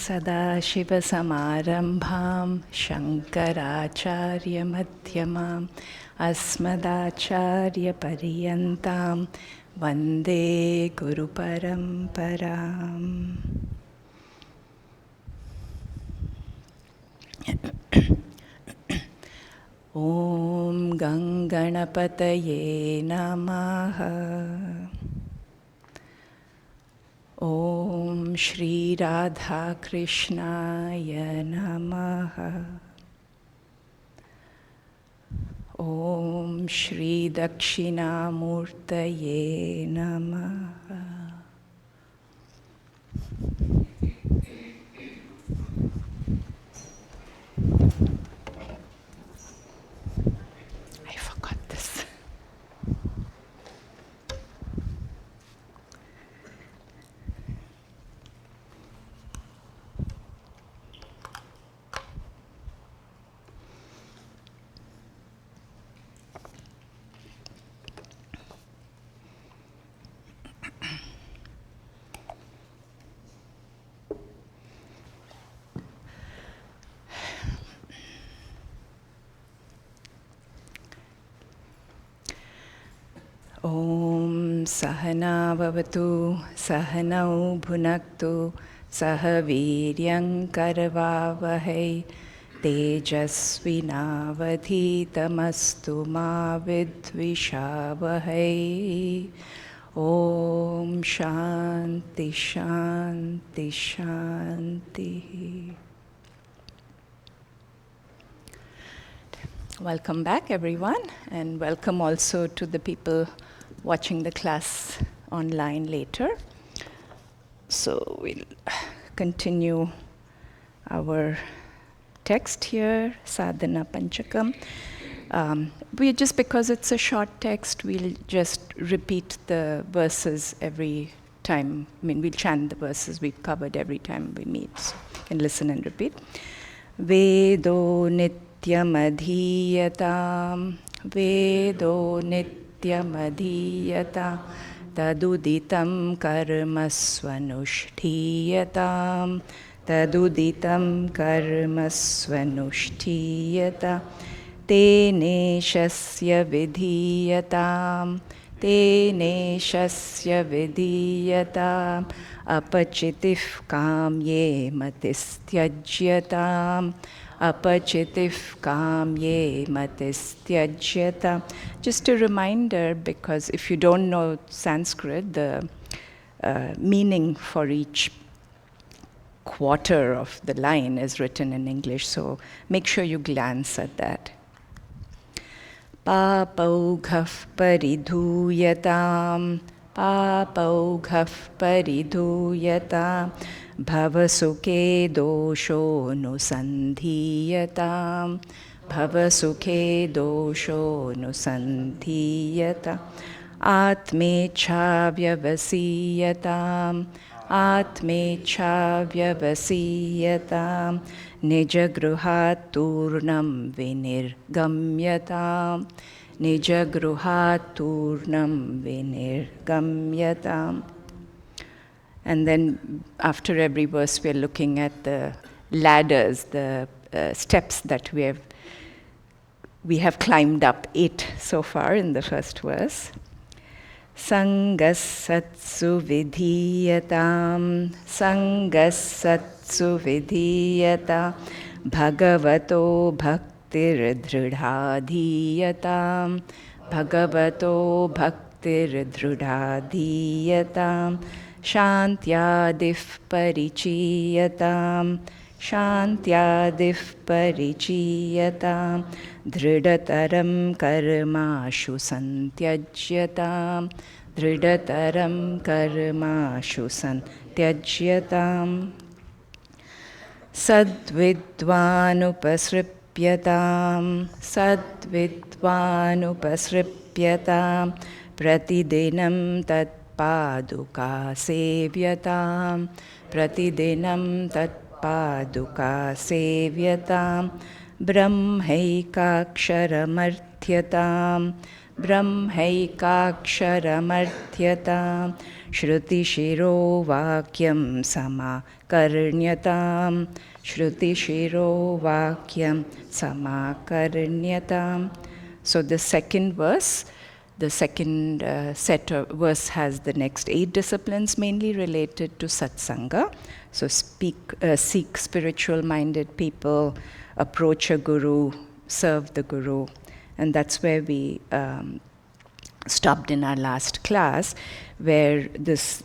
सदाशिवसमारम्भां शङ्कराचार्यमध्यमाम् अस्मदाचार्यपर्यन्तां वन्दे गुरुपरम्पराम्. ॐ गङ्गणपतये नमः. ॐ श्री राधाकृष्णाय नमः. ॐ श्री दक्षिणामूर्तये नमः. I forgot this. ॐ सहना भवतु सहनौ भुनक्तु सह वीर्यं करवावहै तेजस्विनावधीतमस्तु मा विद्विषावहै. ॐ शान्ति शान्ति शान्तिः. Welcome back, everyone, and welcome also to the people watching the class online later. So we'll continue our text here, Sadhana Pancakam. Just because it's a short text, we'll just repeat the verses every time. I mean, we'll chant the verses we've covered every time we meet. So you can listen and repeat. Vedo Nityamadhiyatam, Vedo Nityamadhiyatam, Taduditam karma svanushthiyatam, Taduditam karma svanushthiyatam, Tene shasya vidhiyatam, Tene shasya vidhiyatam, Apachitif kamye matistyajyatam, Apachitif kamye matistyajyatam. Just a reminder, because if you don't know Sanskrit, the meaning for each quarter of the line is written in English, so make sure you glance at that. Papaughaf paridhuyatam, Papaughaf paridhuyatam, Bhavasukhe dosho nusandhiyatam, Bhavasukhe dosho nusandhiyatam, Atmecha vyavasiyatam, Atmecha vyavasiyatam, Nijagruhat turnam vinirgamyatam, Nijagruhat turnam vinirgamyatam. And then after every verse, we're looking at the ladders, the steps that we have climbed up 8 so far in the first verse. Sangasatsu vidhiyatam, Sangasatsu vidhiyatam, Bhagavato bhaktir dridhadhiyatam, Bhagavato bhaktir dridhadhiyatam, Shantyadif parichiyatam, Shantyadif parichiyatam, Dridataram karmashu santyajyatam, Dridataram karmashu santyajyatam, Sadvidvanupasripyatam, Sadvidvanupasripyatam, Pratidinam tat Paduka sevyatam, Pratidinam tat Paduka sevyatam, Brahmaikaksharamarthyatam, brahmaikaksharamarthyatam shruti shiro vakyam samakarnyatam shruti shiro vakyam samakarnyatam. So the second verse, the second set of verse has the next 8 disciplines mainly related to satsanga. So seek spiritual-minded people, approach a guru, serve the guru. And that's where we stopped in our last class, where this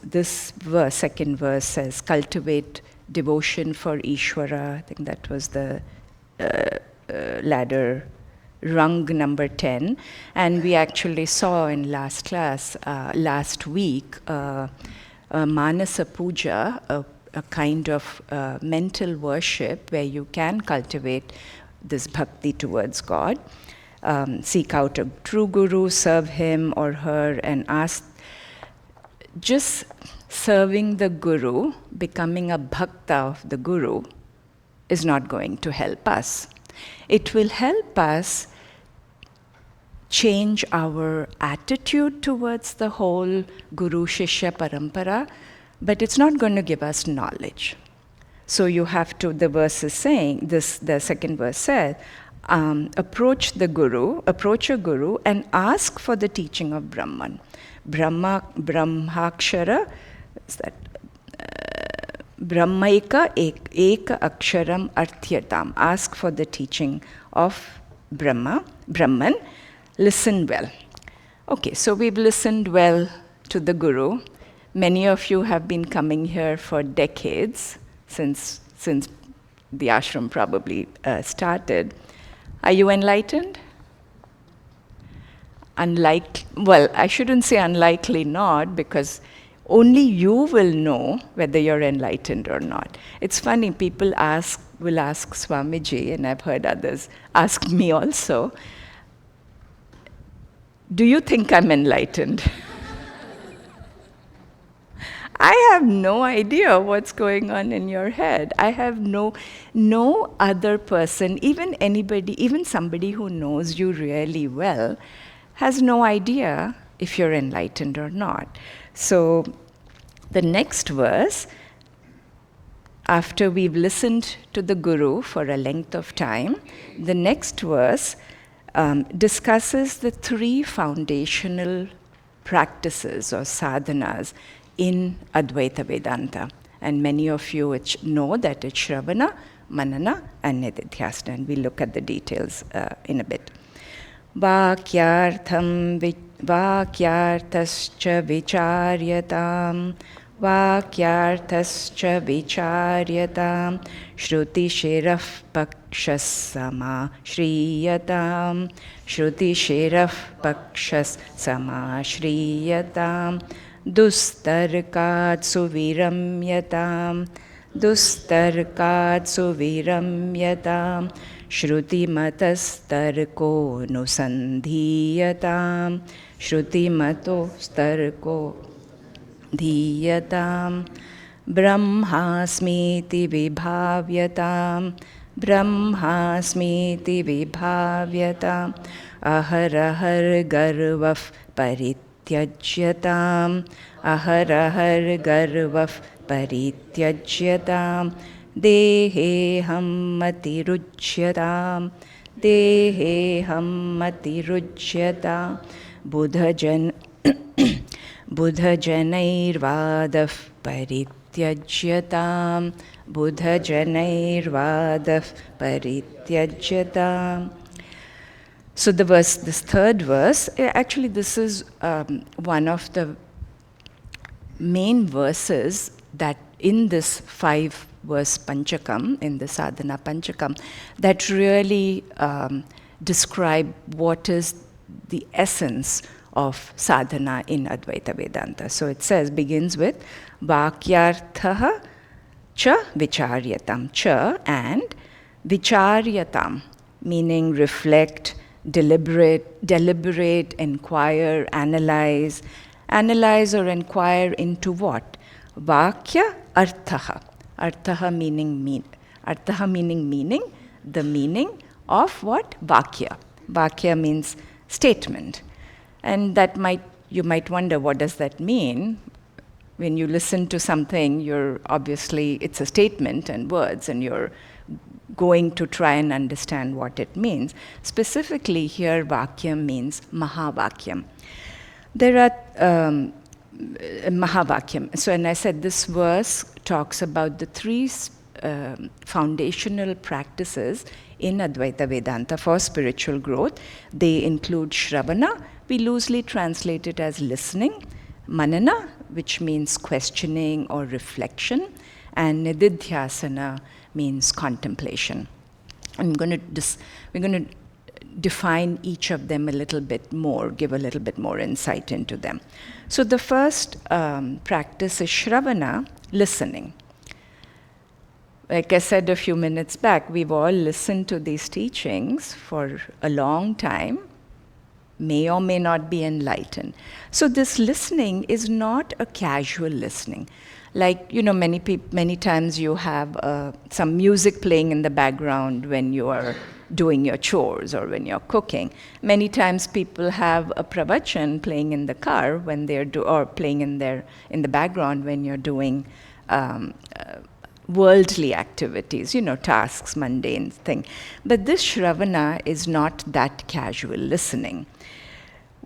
verse, second verse says, cultivate devotion for Ishvara. I think that was the ladder rung number 10. And we actually saw in last class, last week, Manasa Puja, a kind of mental worship where you can cultivate this bhakti towards God. Seek out a true guru, serve him or her, and ask. Just serving the guru, becoming a bhakta of the guru, is not going to help us. It will help us change our attitude towards the whole Guru Shishya Parampara, but it's not going to give us knowledge. So you have to, the verse is saying, the second verse said, approach a guru and ask for the teaching of Brahman. Brahmakshara, is that Brahmaika eka aksharam arthyatam. Ask for the teaching of Brahman. Listen well. Okay, so we've listened well to the guru. Many of you have been coming here for decades, since the ashram probably started. Are you enlightened? Well, I shouldn't say unlikely not, because only you will know whether you're enlightened or not. It's funny, people will ask Swami-ji, and I've heard others ask me also, do you think I'm enlightened? I have no idea what's going on in your head. I have no other person, even somebody who knows you really well, has no idea if you're enlightened or not. So the next verse, after we've listened to the guru for a length of time, the next verse discusses the 3 foundational practices or sadhanas in Advaita Vedanta. And many of you know that it's Shravana, Manana, and Nididhyasana. And we'll look at the details in a bit. Vakyarthascha vicharyatam shruti shiraf pakshas sama shriyatam dustarkat suviramyatam shruti matastarko nusandhiyatam dhiyatam brahmasmiti vibhavyatam aharahar garvaf parityajyatam deheham matirujyatam buddhajanairvadav parityajyatam. So this third verse, actually this is one of the main verses that in this 5-verse Pancakam, in the Sadhana Pancakam, that really describe what is the essence of sadhana in Advaita Vedanta. So it begins with Vakyarthaha cha vicharyatam. Cha and vicharyatam, meaning reflect, deliberate, inquire, analyze or inquire into what? Vakya arthaha. Arthaha meaning meaning, the meaning of what? Vakya. Vakya means statement. And you might wonder, what does that mean? When you listen to something, it's a statement and words, and you're going to try and understand what it means. Specifically here, vakyam means mahavakyam. There are mahavakyam. So, and I said this verse talks about the three foundational practices in Advaita Vedanta for spiritual growth. They include Shravana, we loosely translate it as listening, Manana, which means questioning or reflection, and Nididhyasana means contemplation. We're going to define each of them a little bit more, give a little bit more insight into them. So the first practice is Shravana, listening. Like I said a few minutes back, we've all listened to these teachings for a long time, may or may not be enlightened. So this listening is not a casual listening. Like, many times you have some music playing in the background when you are doing your chores or when you're cooking. Many times people have a pravachan playing in the car when or playing in the background when you're doing worldly activities, tasks, mundane thing. But this Shravana is not that casual listening.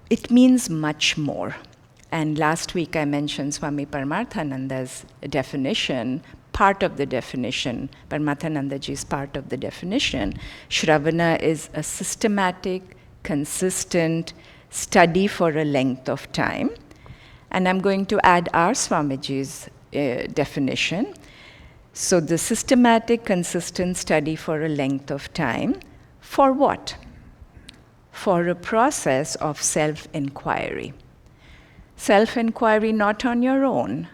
It means much more. And last week I mentioned Swami Paramarthananda's definition, part of the definition, Paramarthananda-ji's part of the definition. Shravana is a systematic, consistent study for a length of time. And I'm going to add our Swamiji's definition. So the systematic, consistent study for a length of time. For what? For a process of self-inquiry. Self-inquiry not on your own,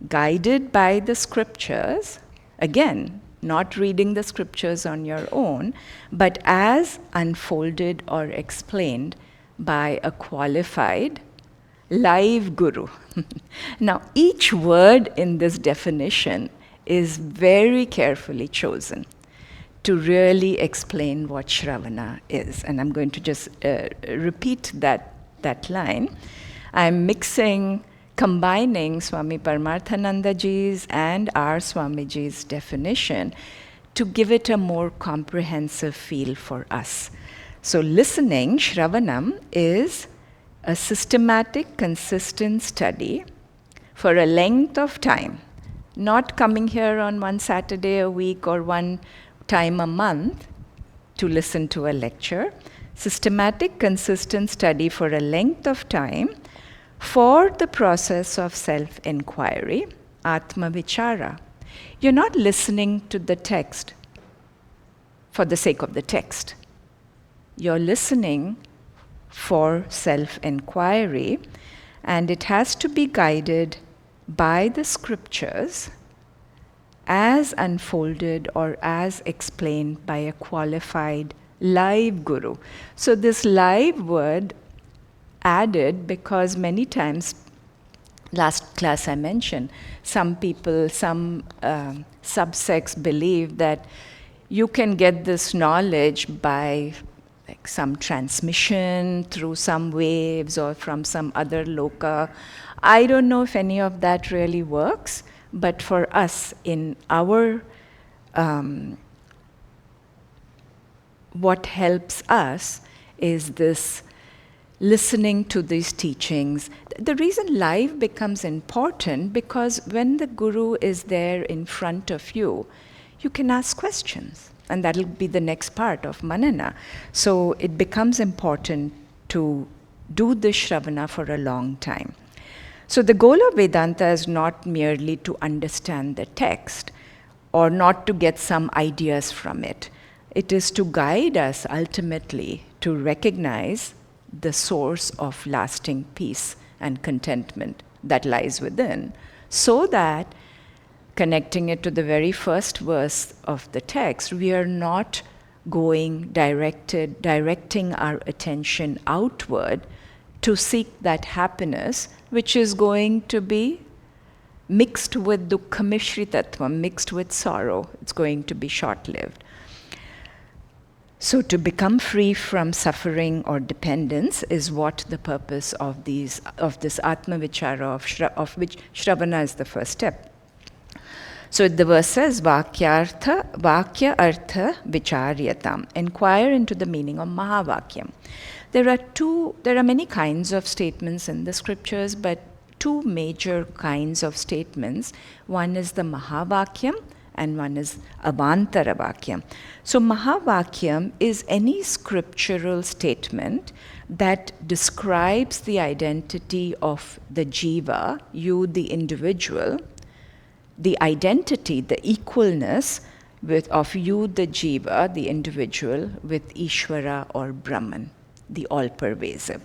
guided by the scriptures, again, not reading the scriptures on your own, but as unfolded or explained by a qualified live guru. Now, each word in this definition is very carefully chosen to really explain what Shravana is. And I'm going to just repeat that line. I'm combining Swami Paramarthananda-ji's and our Swamiji's definition to give it a more comprehensive feel for us. So listening, Shravanam, is a systematic, consistent study for a length of time. Not coming here on one Saturday a week or one time a month to listen to a lecture. Systematic, consistent study for a length of time for the process of self-inquiry, Atma Vichara. You're not listening to the text for the sake of the text. You're listening for self-inquiry, and it has to be guided by the scriptures as unfolded or as explained by a qualified live guru. So this live word added because many times, last class I mentioned, some people, some subsects believe that you can get this knowledge by like some transmission through some waves or from some other loka. I don't know if any of that really works, but for us in our, what helps us is this listening to these teachings. The reason live becomes important because when the guru is there in front of you, you can ask questions. And that'll be the next part of Manana. So it becomes important to do this Shravana for a long time. So the goal of Vedanta is not merely to understand the text or not to get some ideas from it. It is to guide us ultimately to recognize the source of lasting peace and contentment that lies within, so that, connecting it to the very first verse of the text, we are not directing our attention outward to seek that happiness, which is going to be mixed with dukkha mishritatvam, mixed with sorrow. It's going to be short-lived. So to become free from suffering or dependence is what the purpose of this Atma Vichara, of which Shravana is the first step. So the verse says, Vakya Artha Vicharyatam. Inquire into the meaning of Mahavakyam. There are many kinds of statements in the scriptures, but two major kinds of statements. One is the Mahavakyam and one is Avantara Vakyam. So Mahavakyam is any scriptural statement that describes the identity of the jiva, you, the individual, the identity, the equalness of you, the jiva, the individual, with Ishvara or Brahman, the all-pervasive.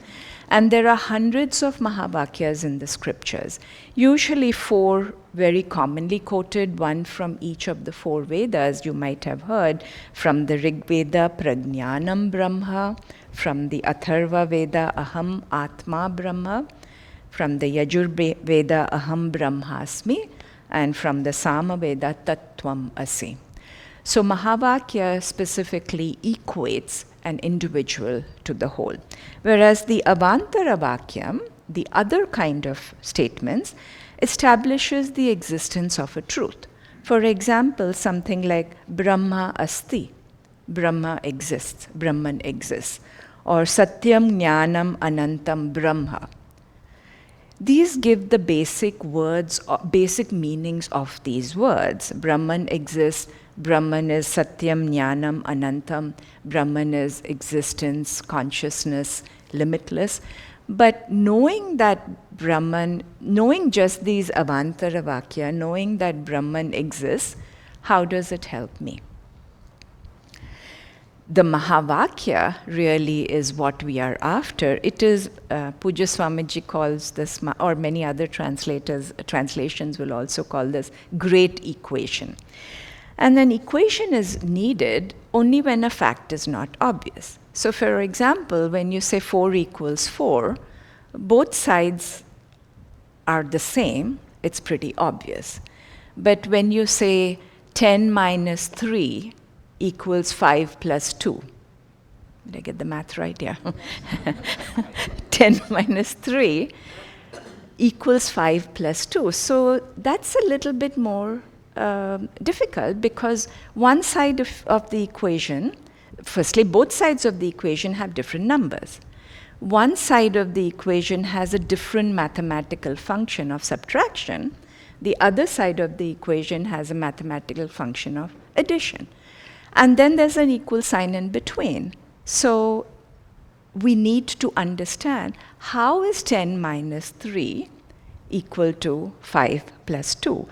And there are hundreds of Mahavakyas in the scriptures, usually four very commonly quoted, one from each of the four Vedas you might have heard, from the Rig Veda, Prajnanam Brahma, from the Atharva Veda, Aham Atma Brahma, from the Yajur Veda, Aham Brahmasmi, and from the Sama Veda, Tattvam Asi. So Mahavakya specifically equates an individual to the whole. Whereas the Avantara Vakyam, the other kind of statements, establishes the existence of a truth. For example, something like Brahma Asti, Brahma exists, Brahman exists, or Satyam Jnanam Anantam Brahma. These give the basic words, basic meanings of these words. Brahman exists, Brahman is Satyam, Jnanam, Anantam. Brahman is existence, consciousness, limitless. But knowing that Brahman, knowing just these Avantara Vakya, knowing that Brahman exists, how does it help me? The Mahavakya really is what we are after. It is, Puja Swamiji calls this, or many other translations will also call this great equation. And an equation is needed only when a fact is not obvious. So for example, when you say 4 equals 4, both sides are the same, it's pretty obvious. But when you say 10 minus 3 equals 5 plus 2, did I get the math right? Yeah. 10 minus 3 equals 5 plus 2. So that's a little bit more difficult, because one side of the equation, firstly, both sides of the equation have different numbers. One side of the equation has a different mathematical function of subtraction. The other side of the equation has a mathematical function of addition. And then there's an equal sign in between. So we need to understand, how is 10 minus 3 equal to 5 plus 2?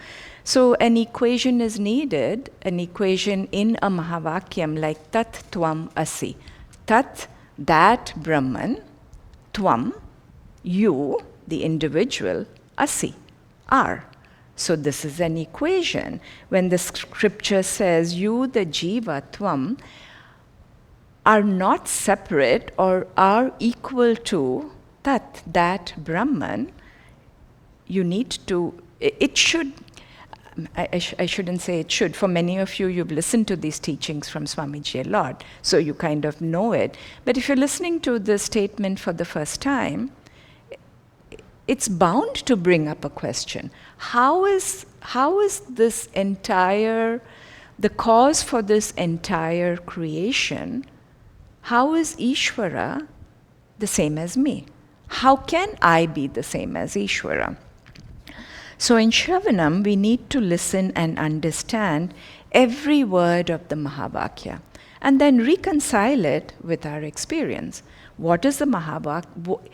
So an equation is needed, an equation in a Mahavakyam like Tat Tvam Asi. Tat, that Brahman, Tvam, you, the individual, Asi, are. So this is an equation. When the scripture says you, the Jiva, Tvam, are not separate or are equal to Tat, that Brahman, you need to, it should, I shouldn't say it should. For many of you, you've listened to these teachings from Swamiji a lot, so you kind of know it. But if you're listening to this statement for the first time, it's bound to bring up a question. How is this entire, the cause for this entire creation, how is Ishvara the same as me? How can I be the same as Ishvara? So in Shravanam, we need to listen and understand every word of the Mahavakya and then reconcile it with our experience. What is the Mahavakya?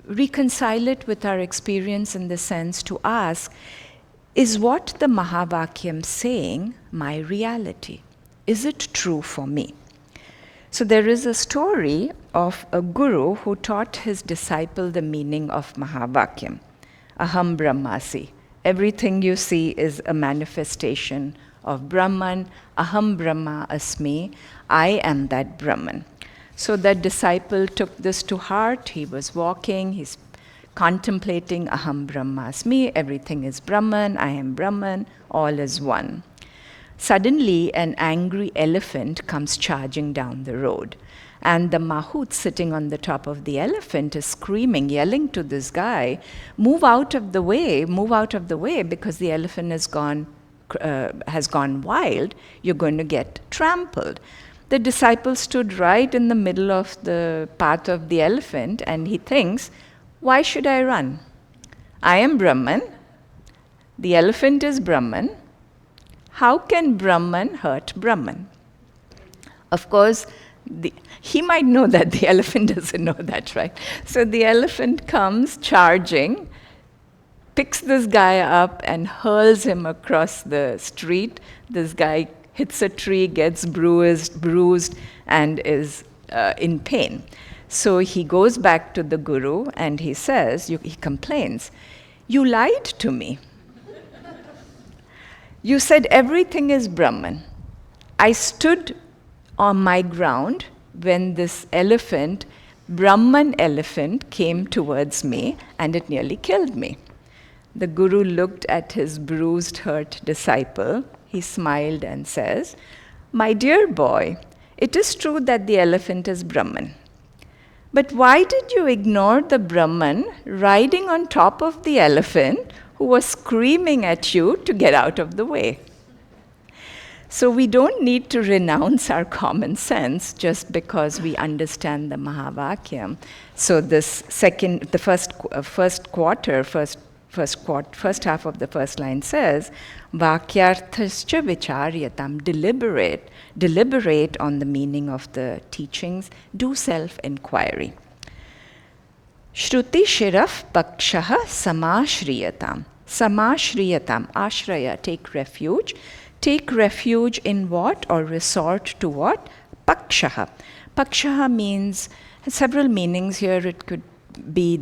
Reconcile it with our experience in the sense to ask, is what the Mahavakyam saying my reality? Is it true for me? So there is a story of a guru who taught his disciple the meaning of Mahavakyam. Aham Brahmasi. Everything you see is a manifestation of Brahman. Aham Brahma Asmi. I am that Brahman. So that disciple took this to heart. He was walking, he's contemplating Aham Brahmasmi. Everything is Brahman, I am Brahman, all is one. Suddenly, an angry elephant comes charging down the road. And the mahout sitting on the top of the elephant is screaming, yelling to this guy, move out of the way, because the elephant has gone wild, you're going to get trampled. The disciple stood right in the middle of the path of the elephant, and he thinks, why should I run? I am Brahman, the elephant is Brahman. How can Brahman hurt Brahman? Of course, he might know that, the elephant doesn't know that, right? So the elephant comes charging, picks this guy up and hurls him across the street. This guy hits a tree, gets bruised, and is in pain. So he goes back to the guru and he says, he complains, you lied to me. You said everything is Brahman. I stood on my ground when this elephant, Brahman elephant, came towards me and it nearly killed me. The guru looked at his bruised, hurt disciple. He smiled and says, my dear boy, it is true that the elephant is Brahman. But why did you ignore the Brahman riding on top of the elephant who was screaming at you to get out of the way? So we don't need to renounce our common sense just because we understand the Mahavakyam. So this first half of the first line says, Vakyarthascha vicharyatam, deliberate on the meaning of the teachings, do self-inquiry. Shruti shiraf pakshaha samashriyatam. Samashriyatam, ashraya, take refuge. Take refuge in what, or resort to what? Pakshaha. Pakshaha means several meanings here. It could be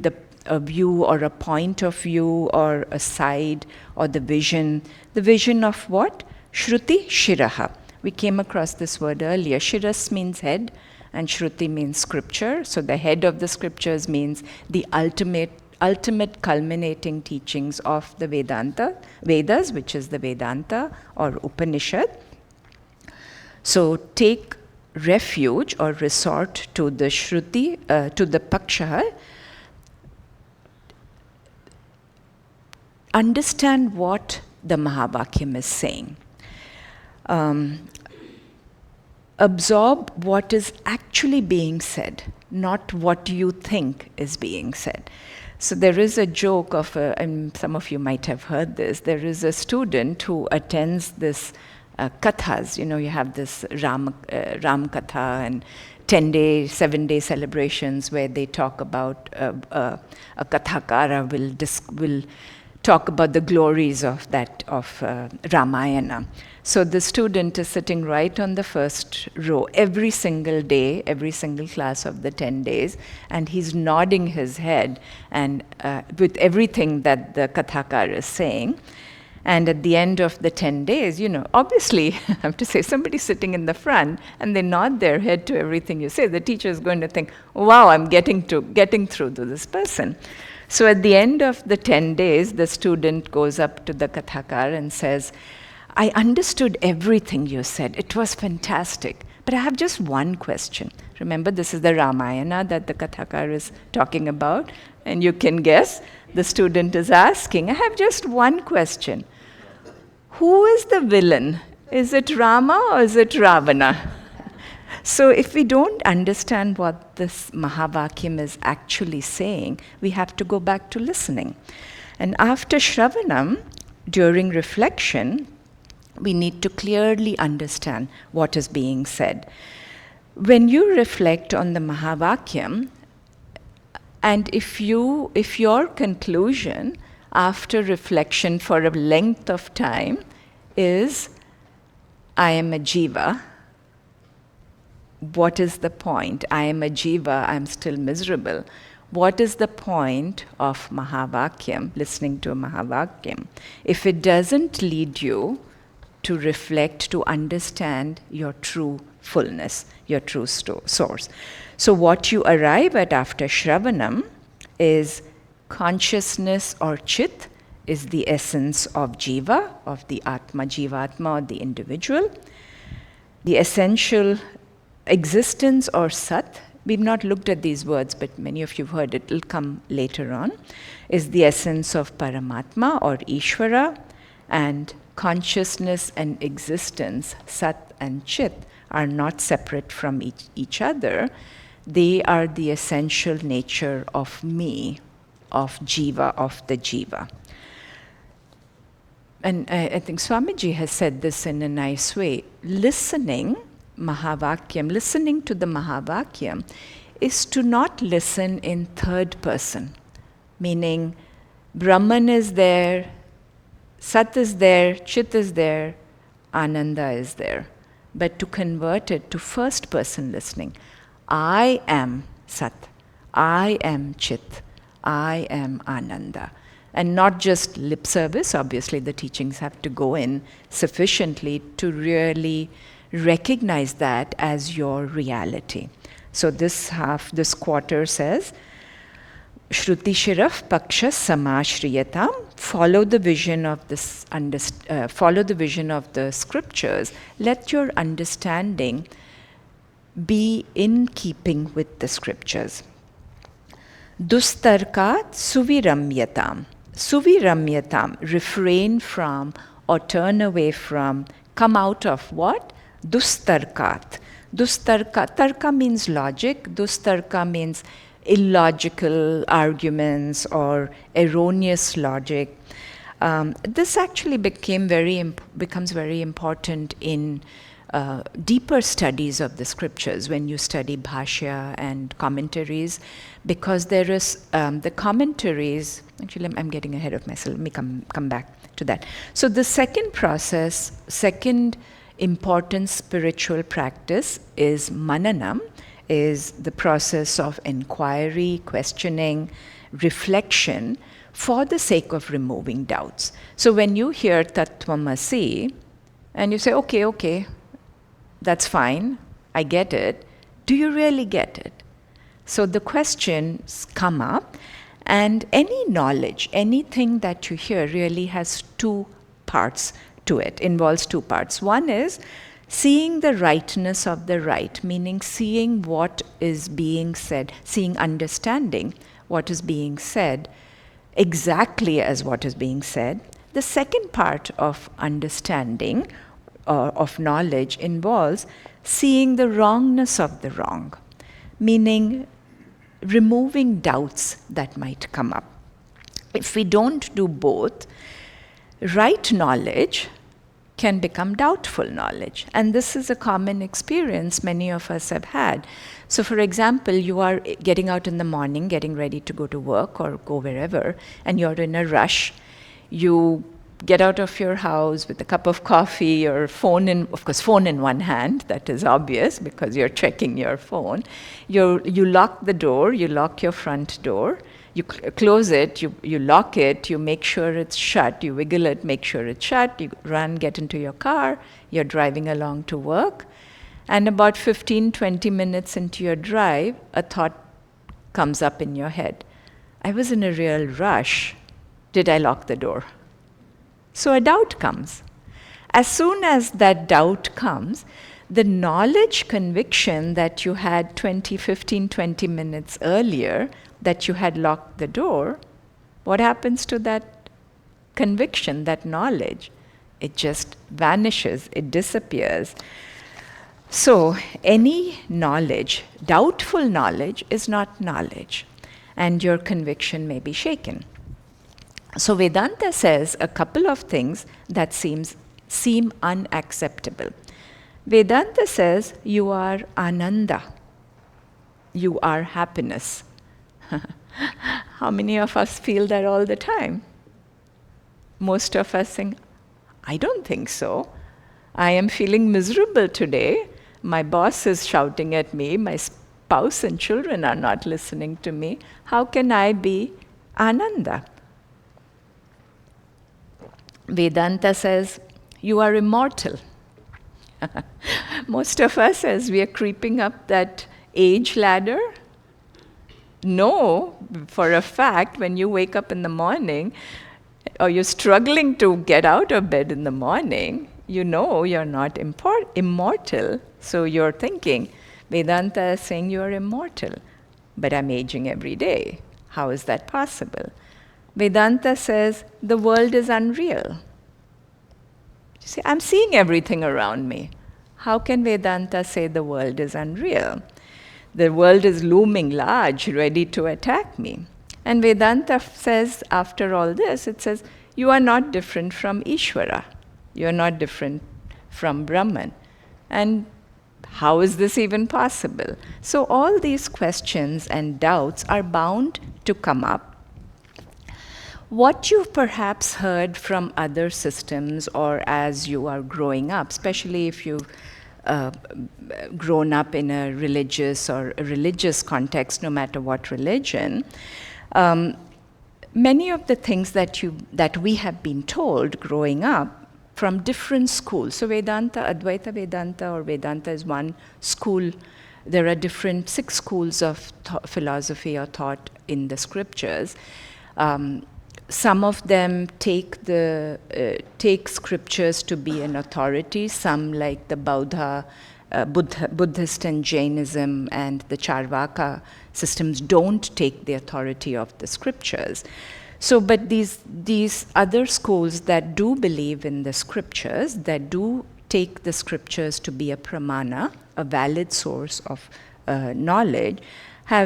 a view or a point of view or a side or the vision. The vision of what? Shruti Shiraha. We came across this word earlier. Shiras means head and Shruti means scripture. So the head of the scriptures means the ultimate culminating teachings of the Vedas, which is the Vedanta or Upanishad. So take refuge or resort to the Shruti, to the Pakshaha. Understand what the Mahavakyam is saying. Absorb what is actually being said, not what you think is being said. So there is a joke of, and some of you might have heard this, there is a student who attends this kathas. You know, you have this Ram Katha and 10-day, 7-day celebrations where they talk about, a Kathakara will talk about the glories of Ramayana. So the student is sitting right on the first row every single day, every single class of the 10 days, and he's nodding his head and with everything that the Kathakar is saying. And at the end of the 10 days, you know, obviously, I have to say, somebody's sitting in the front and they nod their head to everything you say. The teacher is going to think, wow, I'm getting through to this person. So at the end of the 10 days, the student goes up to the Kathakar and says, I understood everything you said. It was fantastic. But I have just one question. Remember, this is the Ramayana that the Kathakar is talking about. And you can guess, the student is asking, I have just one question. Who is the villain? Is it Rama or is it Ravana? So if we don't understand what this Mahavakyam is actually saying, we have to go back to listening. And after Shravanam, during reflection, we need to clearly understand what is being said. When you reflect on the Mahavakyam, and if your conclusion after reflection for a length of time is, I am a jiva, what is the point? I am a jiva, I'm still miserable. What is the point of Mahavakyam, listening to a Mahavakyam? If it doesn't lead you to reflect, to understand your true fullness, your true source. So what you arrive at after Shravanam is consciousness or chit is the essence of Jiva, of the Atma, Jivatma, or the individual. The essential existence or Sat, we've not looked at these words, but many of you have heard it, it'll come later on, is the essence of Paramatma or Ishvara, and consciousness and existence, Sat and Chit, are not separate from each other. They are the essential nature of me, of Jiva, of the Jiva. And I think Swamiji has said this in a nice way. Listening, Mahavakyam, listening to the Mahavakyam is to not listen in third person, meaning Brahman is there, Sat is there, Chit is there, Ananda is there. But to convert it to first person listening. I am Sat, I am Chit, I am Ananda. And not just lip service, obviously the teachings have to go in sufficiently to really recognize that as your reality. So this quarter says, Shruti Shiraf Paksha Samashriyatam, follow the vision of this follow the vision of the scriptures. Let your understanding be in keeping with the scriptures. Dustarkat suviramyatam. Suviramyatam, refrain from or turn away from, come out of what? Dustarkat. Dustarka, tarka means logic, dustarka means illogical arguments or erroneous logic. This actually becomes very important in deeper studies of the scriptures when you study bhashya and commentaries, because there is the commentaries. Actually, I'm getting ahead of myself. Let me come back to that. So the second important spiritual practice is mananam, is the process of inquiry, questioning, reflection for the sake of removing doubts. So when you hear Tattvamasi and you say, okay, that's fine, I get it. Do you really get it? So the questions come up, and any knowledge, anything that you hear really has two parts to it, involves two parts. One is seeing the rightness of the right, meaning seeing what is being said, understanding what is being said exactly as what is being said. The second part of understanding of knowledge involves seeing the wrongness of the wrong, meaning removing doubts that might come up. If we don't do both, right knowledge can become doubtful knowledge. And this is a common experience many of us have had. So for example, you are getting out in the morning, getting ready to go to work or go wherever, and you're in a rush. You get out of your house with a cup of coffee or phone in one hand, that is obvious because you're checking your phone. You lock the door, you lock your front door, you close it, you lock it, you make sure it's shut, you wiggle it, make sure it's shut, you run, get into your car, you're driving along to work, and about 15-20 minutes into your drive, a thought comes up in your head. I was in a real rush. Did I lock the door? So a doubt comes. As soon as that doubt comes, the knowledge conviction that you had 15-20 minutes earlier, that you had locked the door, what happens to that conviction, that knowledge? It just vanishes, it disappears. So any knowledge, doubtful knowledge, is not knowledge, and your conviction may be shaken. So Vedanta says a couple of things that seem unacceptable. Vedanta says you are ananda, you are happiness. How many of us feel that all the time? Most of us think, I don't think so. I am feeling miserable today. My boss is shouting at me. My spouse and children are not listening to me. How can I be ananda? Vedanta says, you are immortal. Most of us, as we are creeping up that age ladder, know for a fact when you wake up in the morning, or you're struggling to get out of bed in the morning, you know you're not immortal. So you're thinking, Vedanta is saying you're immortal, but I'm aging every day. How is that possible? Vedanta says the world is unreal. You see, I'm seeing everything around me. How can Vedanta say the world is unreal? The world is looming large, ready to attack me. And Vedanta says, after all this, it says, you are not different from Ishvara. You are not different from Brahman. And how is this even possible? So all these questions and doubts are bound to come up. What you've perhaps heard from other systems or as you are growing up, especially if you've grown up in a religious or a religious context, no matter what religion, many of the things that we have been told growing up from different schools. So Vedanta, Advaita Vedanta or Vedanta is one school. There are different 6 schools of philosophy or thought in the scriptures. Some of them take scriptures to be an authority. Some, like the Buddhist and Jainism and the Charvaka systems, don't take the authority of the scriptures. So, but these other schools that do believe in the scriptures, that do take the scriptures to be a pramana, a valid source of knowledge,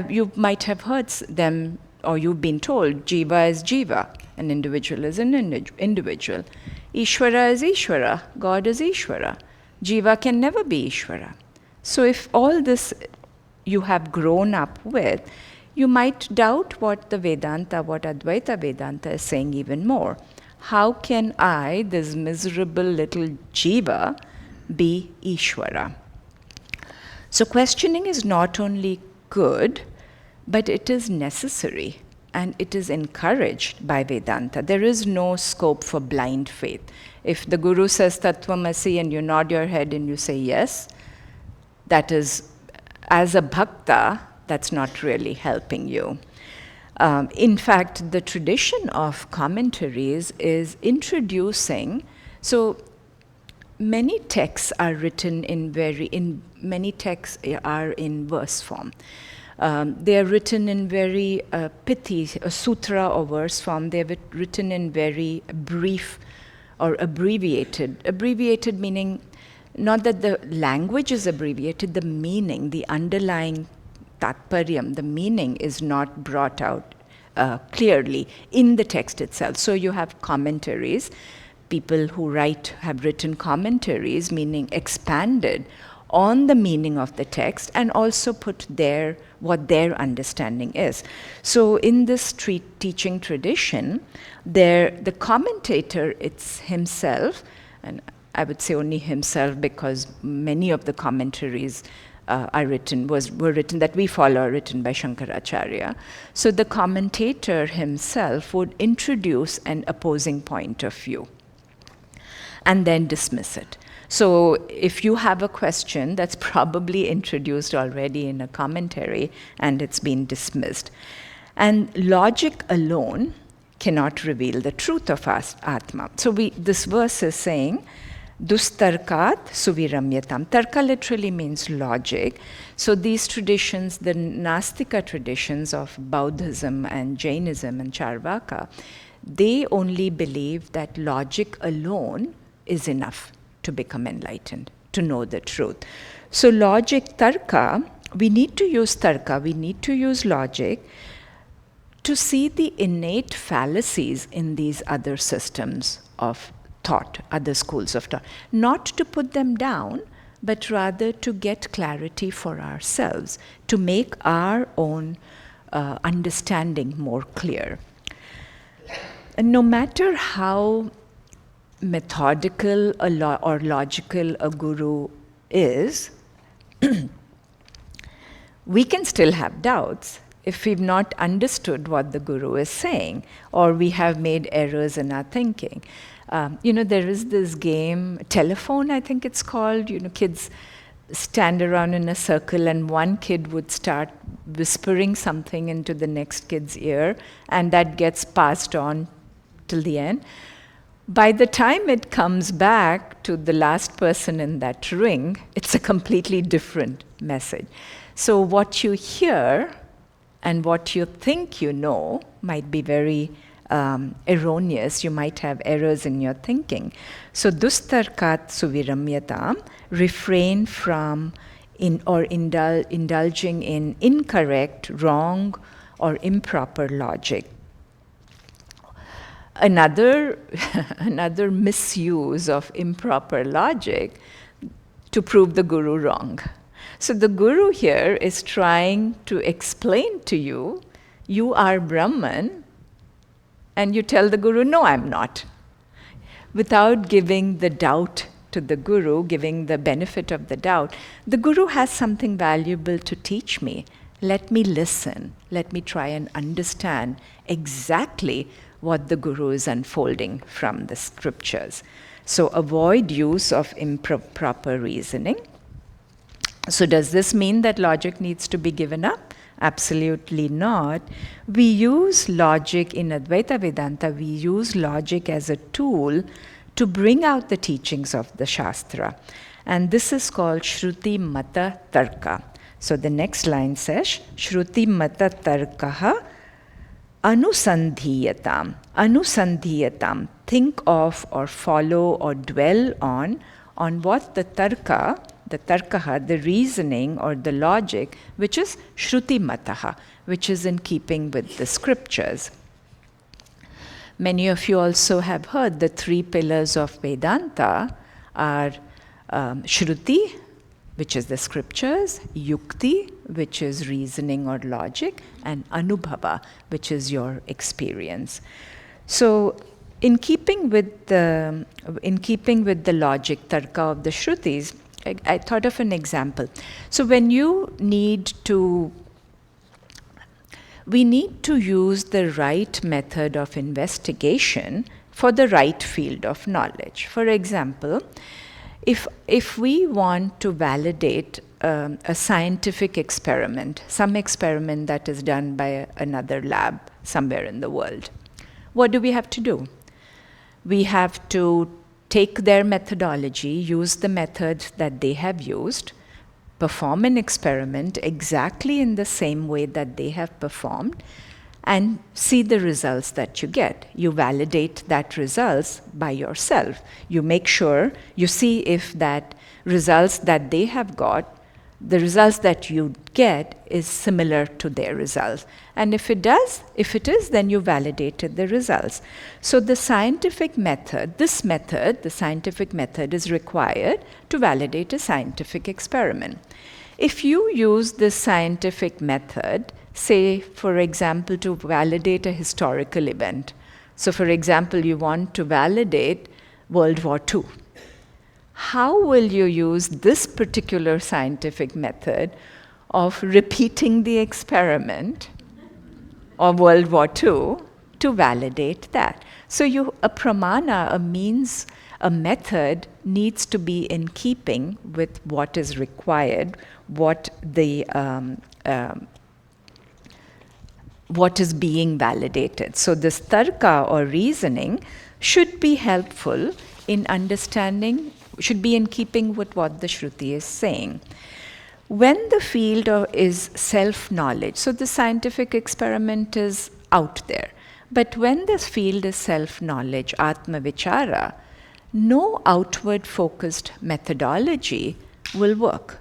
you might have heard them, or you've been told, Jiva is Jiva, an individual is an individual. Ishvara is Ishvara, God is Ishvara. Jiva can never be Ishvara. So if all this you have grown up with, you might doubt what the Vedanta, what Advaita Vedanta is saying even more. How can I, this miserable little Jiva, be Ishvara? So questioning is not only good, but it is necessary and it is encouraged by Vedanta. There is no scope for blind faith. If the Guru says Tattvamasi and you nod your head and you say yes, that is, as a bhakta, that's not really helping you. In fact, the tradition of commentaries is introducing, so many texts are written many texts are in verse form. They are written in very pithy, a sutra or verse form. They are written in very brief or abbreviated. Abbreviated meaning not that the language is abbreviated, the meaning, the underlying tatparyam, the meaning is not brought out clearly in the text itself. So you have commentaries. People who have written commentaries, meaning expanded on the meaning of the text and also put what their understanding is. So in this teaching tradition, the commentator himself, and I would say only himself because many of the commentaries were written that we follow are written by Shankaracharya. So the commentator himself would introduce an opposing point of view and then dismiss it. So if you have a question that's probably introduced already in a commentary and it's been dismissed. And logic alone cannot reveal the truth of Atma. So this verse is saying, Dustarkat suviramyatam. Tarka literally means logic. So these traditions, the Nastika traditions of Buddhism and Jainism and Charvaka, they only believe that logic alone is enough to become enlightened, to know the truth. So logic, tarka, we need to use tarka, we need to use logic to see the innate fallacies in these other systems of thought, other schools of thought. Not to put them down, but rather to get clarity for ourselves, to make our own understanding more clear. And no matter how methodical or logical a guru is, we can still have doubts if we've not understood what the guru is saying, or we have made errors in our thinking. There is this game, telephone I think it's called, kids stand around in a circle and one kid would start whispering something into the next kid's ear and that gets passed on till the end. By the time it comes back to the last person in that ring, it's a completely different message. So what you hear and what you think you know might be very erroneous. You might have errors in your thinking. So dustarkat suviramyatam, refrain from indulging in incorrect, wrong, or improper logic. Another misuse of improper logic to prove the guru wrong. So the guru here is trying to explain to you, you are Brahman, and you tell the guru, no, I'm not. Without giving the doubt to the guru, giving the benefit of the doubt, the guru has something valuable to teach me. Let me listen. Let me try and understand exactly what the guru is unfolding from the scriptures. So avoid use of improper reasoning. So does this mean that logic needs to be given up? Absolutely not. We use logic in Advaita Vedanta, we use logic as a tool to bring out the teachings of the Shastra. And this is called Shruti Mata Tarka. So the next line says, Shruti Mata Tarkaha Anusandhiyatam. Anusandhiyatam. Think of or follow or dwell on what the tarka, the reasoning or the logic, which is Shruti Mataha, which is in keeping with the scriptures. Many of you also have heard the three pillars of Vedanta are Shruti, which is the scriptures, Yukti, which is reasoning or logic, and Anubhava, which is your experience. So in keeping with the logic, tarka of the Shrutis, I thought of an example. So when we need to use the right method of investigation for the right field of knowledge. For example, if we want to validate a scientific experiment, some experiment that is done by another lab somewhere in the world, what do we have to do? We have to take their methodology, use the methods that they have used, perform an experiment exactly in the same way that they have performed, and see the results that you get. You validate that results by yourself. You make sure, you see if that results that they have got, the results that you get is similar to their results. And if it is, then you validated the results. So the scientific method, the scientific method is required to validate a scientific experiment. If you use this scientific method, say, for example, to validate a historical event. So, for example, you want to validate World War II. How will you use this particular scientific method of repeating the experiment of World War II to validate that? So a pramana, a method needs to be in keeping with what is required, what is being validated. So this tarka or reasoning should be helpful in understanding, should be in keeping with what the Shruti is saying. When the field is self-knowledge, so the scientific experiment is out there, but when this field is self-knowledge, atma-vichara, no outward-focused methodology will work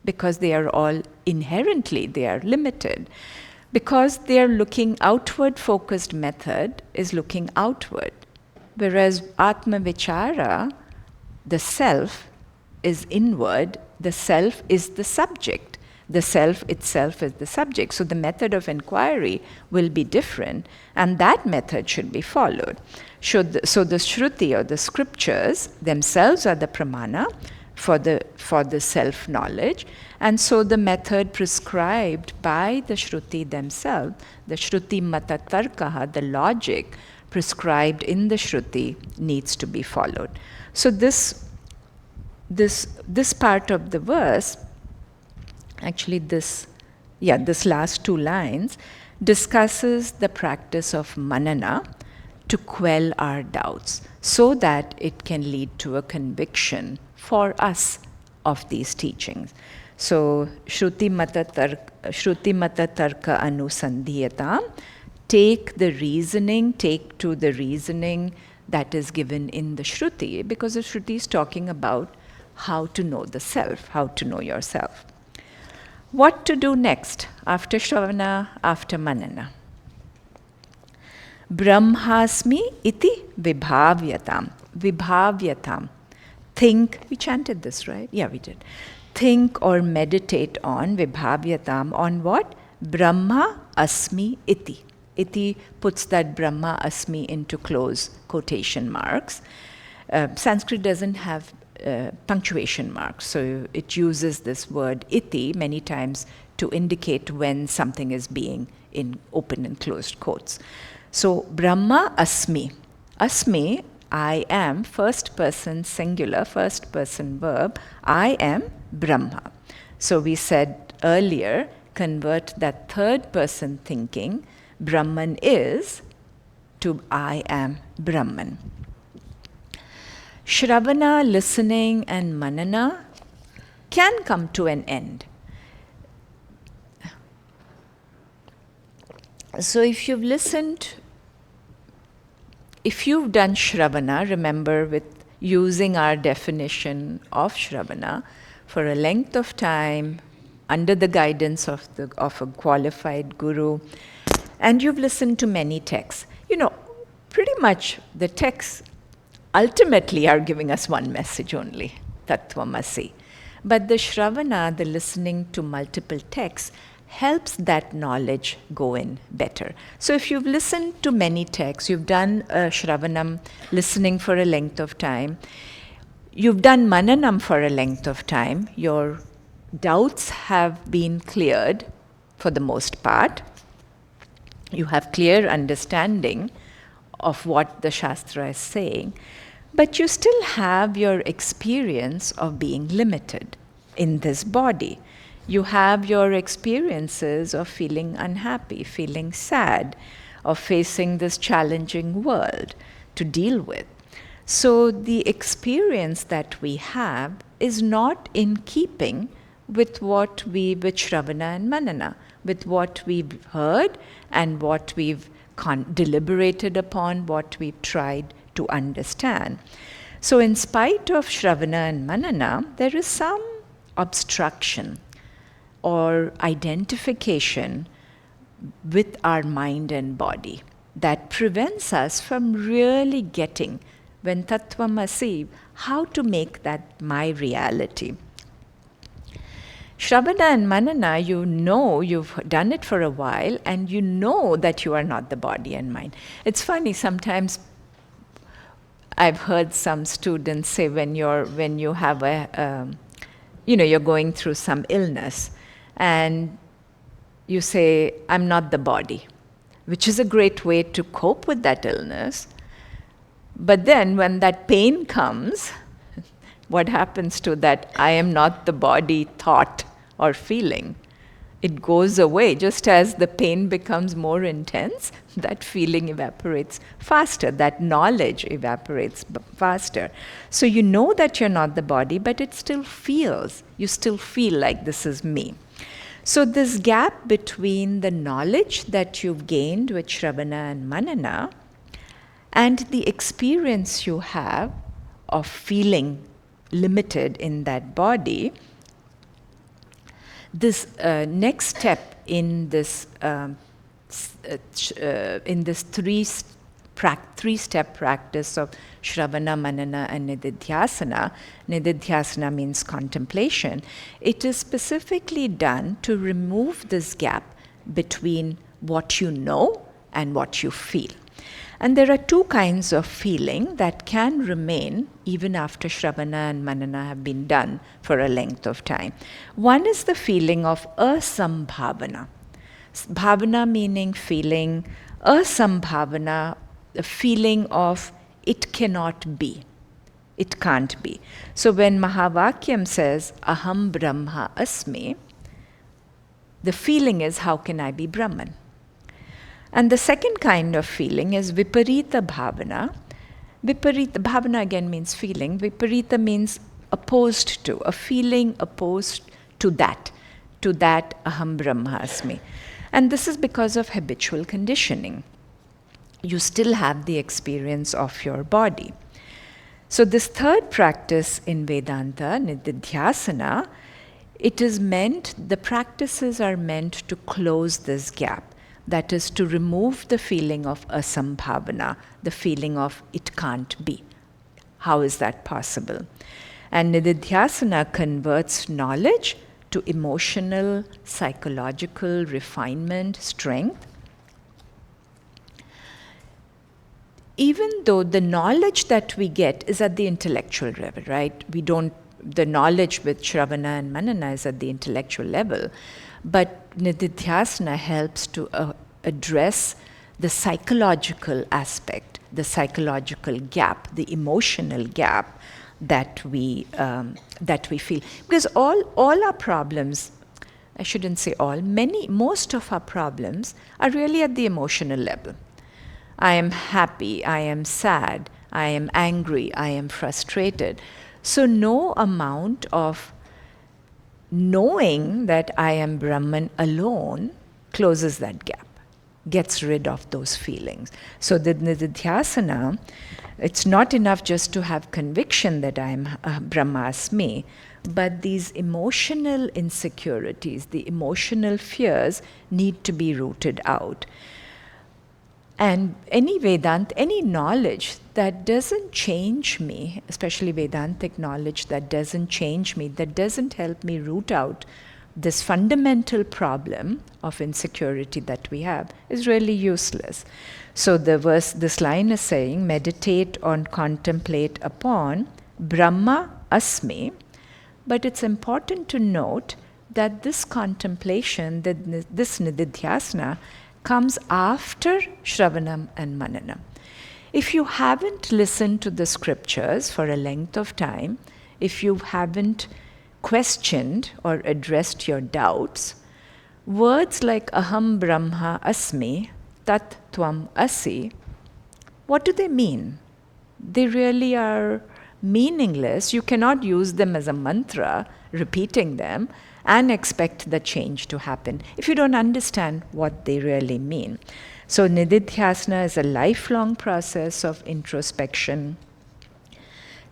because they are all inherently, they are limited. Because they are looking outward-focused method is looking outward, whereas atma-vichara, the self, is inward, the self is the subject, the self itself is the subject. So the method of inquiry will be different, and that method should be followed. So the Shruti or the scriptures themselves are the pramana for the self-knowledge, and so the method prescribed by the Shruti themselves, the Shruti Mata Tarkaha, the logic prescribed in the Shruti, needs to be followed. So this part of the verse, actually this last two lines, discusses the practice of manana, to quell our doubts so that it can lead to a conviction for us of these teachings. So, Shruti Mata Tarka Anusandhiyatam, take to the reasoning that is given in the Shruti, because the Shruti is talking about how to know the self, how to know yourself. What to do next after Shravana, after Manana? Brahmasmi iti vibhavyatam. Vibhavyatam. Think, we chanted this, right? Yeah, we did. Think or meditate on vibhavyatam, on what? Brahma asmi iti. Iti puts that Brahma asmi into close quotation marks. Sanskrit doesn't have punctuation marks, so it uses this word iti many times to indicate when something is being in open and closed quotes. So, Brahma asmi. Asmi, I am, first person singular, first person verb, I am Brahma. So, we said earlier, convert that third person thinking, Brahman is, to I am Brahman. Shravana, listening, and manana can come to an end. So if you've done Shravana, remember with using our definition of Shravana for a length of time under the guidance of a qualified guru, and you've listened to many texts, pretty much the texts ultimately are giving us one message only, Tattvamasi. But the Shravana, the listening to multiple texts, helps that knowledge go in better. So if you've listened to many texts, you've done Shravanam, listening for a length of time, you've done Mananam for a length of time, your doubts have been cleared for the most part, you have clear understanding of what the Shastra is saying, but you still have your experience of being limited in this body. You have your experiences of feeling unhappy, feeling sad, of facing this challenging world to deal with. So the experience that we have is not in keeping with with Shravana and Manana, with what we've heard and what we've deliberated upon, what we've tried to understand. So in spite of Shravana and Manana, there is some obstruction or identification with our mind and body that prevents us from really getting, when Tattvamasi, how to make that my reality. Shravana and Manana, you've done it for a while, and you know that you are not the body and mind. It's funny, sometimes I've heard some students say when you have you're going through some illness, and you say, I'm not the body, which is a great way to cope with that illness. But then when that pain comes, what happens to that I am not the body thought or feeling? It goes away. Just as the pain becomes more intense, that feeling evaporates faster, that knowledge evaporates faster. So you know that you're not the body, but it still feels, you still feel like this is me. So this gap between the knowledge that you've gained with Shravana and Manana and the experience you have of feeling limited in that body, this next step in this three-step practice of Shravana, Manana, and Nididhyasana. Nididhyasana means contemplation. It is specifically done to remove this gap between what you know and what you feel. And there are two kinds of feeling that can remain even after Shravana and Manana have been done for a length of time. One is the feeling of asambhavana. Bhavana meaning feeling, asambhavana, the feeling of it cannot be, it can't be. So when Mahavakyam says, Aham Brahma Asmi, the feeling is, how can I be Brahman? And the second kind of feeling is viparita bhavana. Viparita bhavana again means feeling. Viparita means opposed to, a feeling opposed to that aham brahmasmi. And this is because of habitual conditioning. You still have the experience of your body. So this third practice in Vedanta, nididhyasana, the practices are meant to close this gap. That is, to remove the feeling of asambhavana, the feeling of it can't be. How is that possible? And nididhyasana converts knowledge to emotional, psychological refinement, strength. Even though the knowledge that we get is at the intellectual level, right? The knowledge with Shravana and Manana is at the intellectual level, but nididhyasana helps to address the psychological aspect, the psychological gap, the emotional gap that we feel. Because all our problems, I shouldn't say all, most of our problems are really at the emotional level. I am happy, I am sad, I am angry, I am frustrated. So no amount of knowing that I am Brahman alone closes that gap, gets rid of those feelings. So the nididhyasana, it's not enough just to have conviction that I am Brahmasmi, but these emotional insecurities, the emotional fears need to be rooted out. And any Vedanta, any knowledge that doesn't change me, especially Vedantic knowledge that doesn't change me, that doesn't help me root out this fundamental problem of insecurity that we have, is really useless. So this line is saying, meditate on, contemplate upon Brahma Asmi. But it's important to note that this contemplation, this nididhyasana, comes after Shravanam and Mananam. If you haven't listened to the scriptures for a length of time, if you haven't questioned or addressed your doubts, words like Aham Brahma Asmi, Tat Tvam Asi, what do they mean? They really are meaningless. You cannot use them as a mantra, repeating them, and expect the change to happen if you don't understand what they really mean. So nididhyasana is a lifelong process of introspection,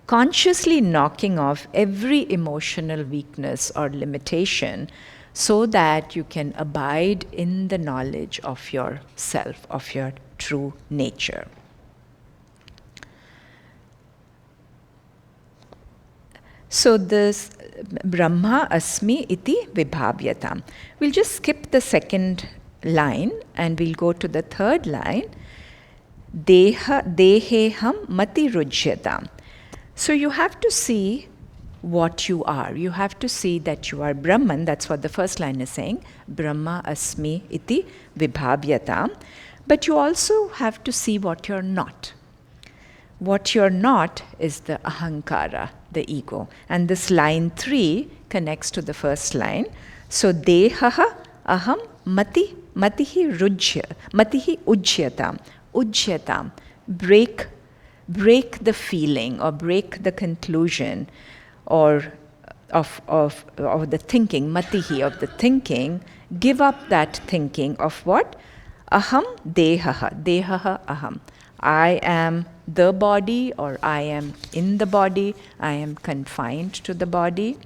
consciously knocking off every emotional weakness or limitation so that you can abide in the knowledge of yourself, of your true nature. So this Brahma Asmi iti vibhavyatam. We'll just skip the second line and we'll go to the third line. Deheham mati rujyatam. So you have to see what you are. You have to see that you are Brahman. That's what the first line is saying. Brahma Asmi iti vibhavyatam. But you also have to see what you're not. What you're not is the ahankara, the ego. And this line 3 connects to the first line. So, dehaha aham matihi ujyatam. Break the feeling or break the conclusion or of the thinking, matihi, of the thinking. Give up that thinking of what? Aham dehaha aham. I am the body, or I am in the body, I am confined to the body.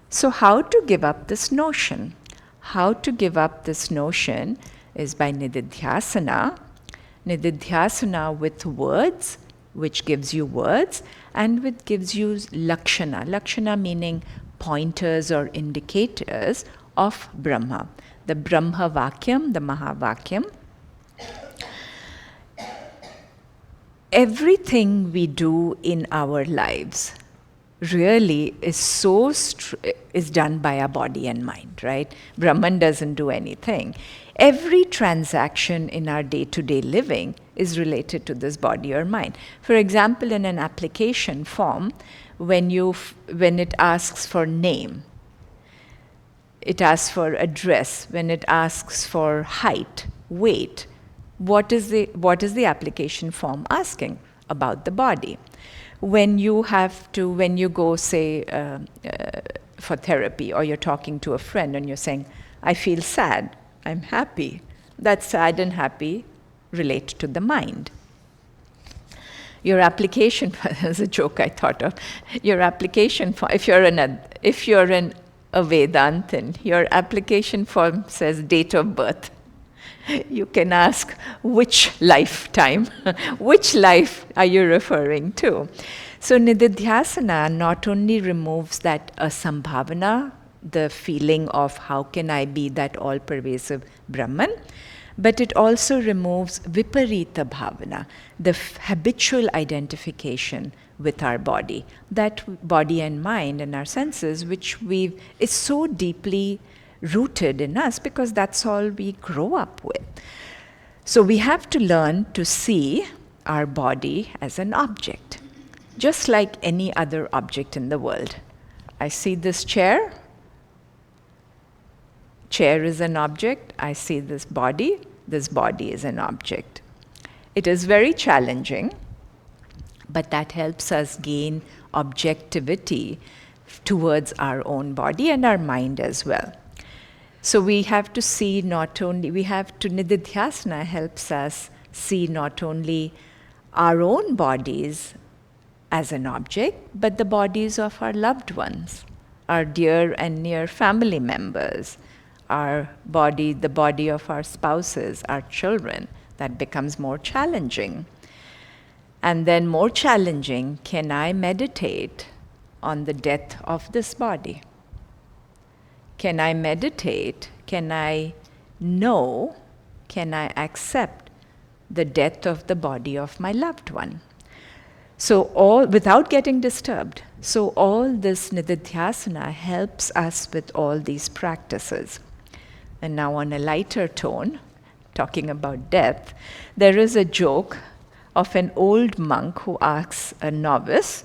So how to give up this notion? How to give up this notion is by nididhyasana. Nididhyasana with words, which gives you words, and which gives you lakshana. Lakshana meaning pointers or indicators of Brahma. The Brahma Vakyam, the Mahavakyam. Everything we do in our lives really is done by our body and mind, right? Brahman doesn't do anything. Every transaction in our day-to-day living is related to this body or mind. For example, in an application form, when it asks for name, it asks for address, when it asks for height, weight, what is the application form asking about the body? When you go, say, for therapy, or you're talking to a friend and you're saying, I feel sad, I'm happy, that sad and happy relate to the mind. Your application, there's a joke I thought of, your application form, if you're a Vedantin, your application form says date of birth. You can ask which lifetime, which life are you referring to? So Nididhyasana not only removes that asambhavana, the feeling of how can I be that all-pervasive Brahman, but it also removes viparita bhavana, the habitual identification with our body, that body and mind and our senses, which is so deeply rooted in us because that's all we grow up with. So we have to learn to see our body as an object, just like any other object in the world. I see this chair. Chair is an object. I see this body is an object. It is very challenging, but that helps us gain objectivity towards our own body and our mind as well. So we have to see Nididhyasana helps us see not only our own bodies as an object, but the bodies of our loved ones, our dear and near family members, the body of our spouses, our children. That becomes more challenging. And then more challenging, can I meditate on the death of this body? Can I meditate? Can I know? Can I accept the death of the body of my loved one? So without getting disturbed. So all this Nididhyasana helps us with all these practices. And now on a lighter tone, talking about death, there is a joke of an old monk who asks a novice,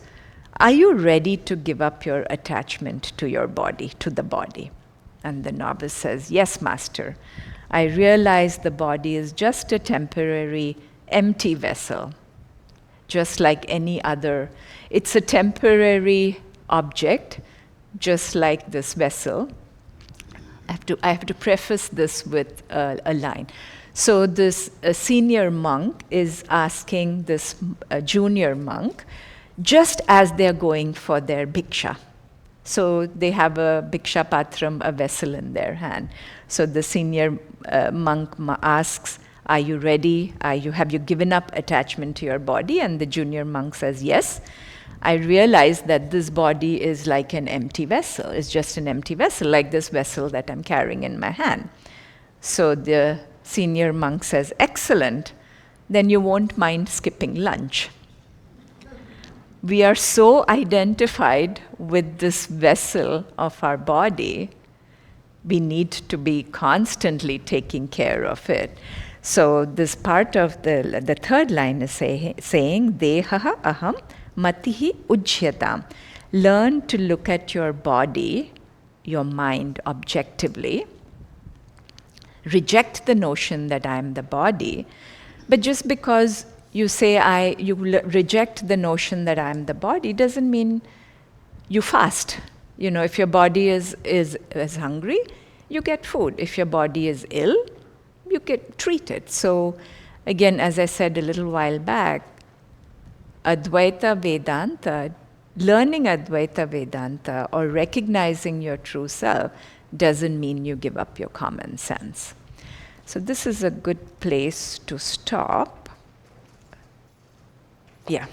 are you ready to give up your attachment to your body, to the body? And the novice says, yes, master. I realize the body is just a temporary, empty vessel, just like any other. It's a temporary object, just like this vessel. I have to preface this with a line. So this senior monk is asking this junior monk, just as they're going for their bhiksha. So they have a bhiksha patram, a vessel in their hand. So the senior monk asks, are you ready? Have you given up attachment to your body? And the junior monk says, yes. I realize that this body is like an empty vessel. It's just an empty vessel, like this vessel that I'm carrying in my hand. So the senior monk says, excellent. Then you won't mind skipping lunch. We are so identified with this vessel of our body, we need to be constantly taking care of it. So this part of the third line is saying, Dehaha aham matihi ujyatam. Learn to look at your body, your mind objectively. Reject the notion that I am the body. But just because you say you reject the notion that I am the body doesn't mean you fast. You know, if your body is hungry, you get food. If your body is ill, you get treated. So again, as I said a little while back, Advaita Vedanta, learning Advaita Vedanta or recognizing your true self doesn't mean you give up your common sense. So this is a good place to stop. Yeah.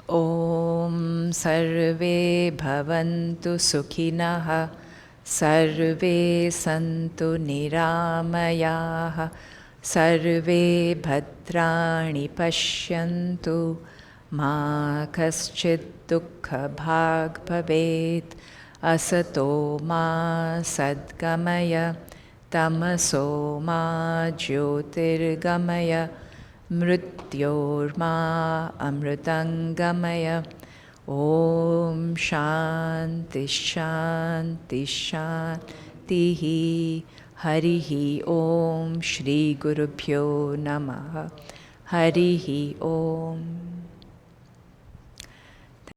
Om Sarve Bhavantu Sukhinah Sarve Santu Niramayaha Sarve Bhadrani Pashyantu Ma Kaschid Dukkha Bhag Bhavet Asato Ma Sadgamaya Tamaso Ma Jyotirgamaya Mrityorma Amrutangamaya Om Shanti Shanti Shanti. Harihi Om Shri Gurubhyo Namaha. Harihi Om.